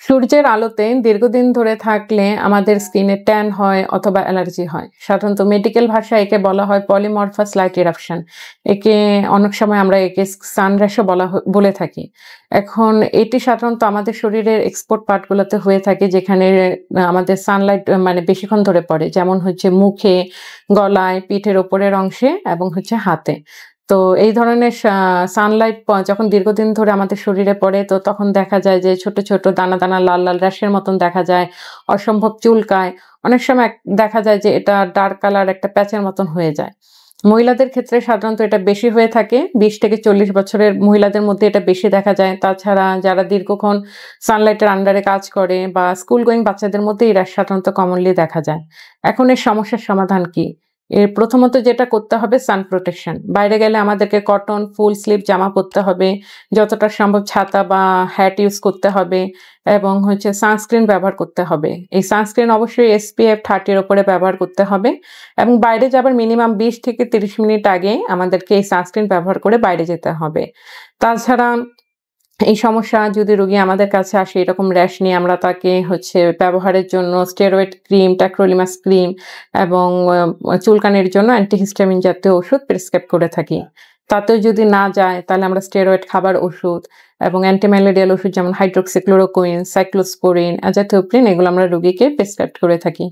সূর্যের আলোতে দীর্ঘদিন ধরে থাকলে আমাদের স্কিনে ট্যান হয় অথবা অ্যালার্জি হয়। সাধারণত মেডিকেল ভাষায় একে বলা হয় পলিমরফাস লাইট ইরাপশন। একে অনেক সময় আমরা একে সানরাইজও বলে থাকি। এখন এটি সাধারণত আমাদের শরীরের এক্সপোর্ট পার্টগুলোতে হয়ে থাকে যেখানে আমাদের সানলাইট মানে বেশিক্ষণ ধরে পড়ে। যেমন হচ্ছে মুখে, গলায়, পিঠের উপরের অংশে এবং হচ্ছে হাতে। তো এই ধরনের সানলাইট যখন দীর্ঘদিন ধরে আমাদের শরীরে পড়ে তো তখন দেখা যায় যে ছোট, ছোট দানা, দানা লাল, লাল র‍্যাশের মতন দেখা যায়। অসম্ভব চুলকায়। অনেক সময় দেখা যায় যে এটা ডার্ক কালার একটা প্যাচের মতন হয়ে যায়। মহিলাদের ক্ষেত্রে সাধারণত এটা বেশি হয়ে থাকে। ২০ থেকে ৪০ বছরের মহিলাদের মধ্যে এটা বেশি দেখা যায়। তাছাড়া যারা দীর্ঘক্ষণ সানলাইটের আন্ডারে কাজ করে বা স্কুল গোয়িং বাচ্চাদের মধ্যে এই র‍্যাশ সাধারণত কমনলি দেখা যায়। এখন এর সমস্যার সমাধান কি? প্রথমত যেটা করতে হবে সান প্রোটেকশন। বাইরে গেলে আমাদেরকে কটন, ফুল স্লিভ জামা পরতে হবে। যতটা সম্ভব ছাতা বা হ্যাট ইউজ করতে হবে এবং হচ্ছে সানস্ক্রিন ব্যবহার করতে হবে। এই সানস্ক্রিন অবশ্যই SPF 30 এর উপরে ব্যবহার করতে হবে এবং বাইরে যাবার মিনিমাম ২০ থেকে ৩০ মিনিট আগে আমাদেরকে এই সানস্ক্রিন ব্যবহার করে বাইরে যেতে হবে। তাছাড়া এই সমস্যা যদি রোগী আমাদের কাছে আসে এরকম র‍্যাশ নিয়ে আমরা তাকে হচ্ছে ব্যবহারের জন্য স্টেরয়েড ক্রিম, ট্যাক্রোলিমাস ক্রিম এবং চুলকানির জন্য অ্যান্টিহিস্টামিন জাতীয় ওষুধ প্রেসক্রাইব করে থাকি। তাতেও যদি না যায় তাহলে আমরা স্টেরয়েড খাবার ওষুধ এবং অ্যান্টিম্যালেরিয়াল ওষুধ যেমন হাইড্রোক্সিক্লোরোকুইন, সাইক্লোস্পোরিন, অ্যাজাথিওপ্রিন এগুলো আমরা রোগীকে প্রেসক্রাইব করে থাকি।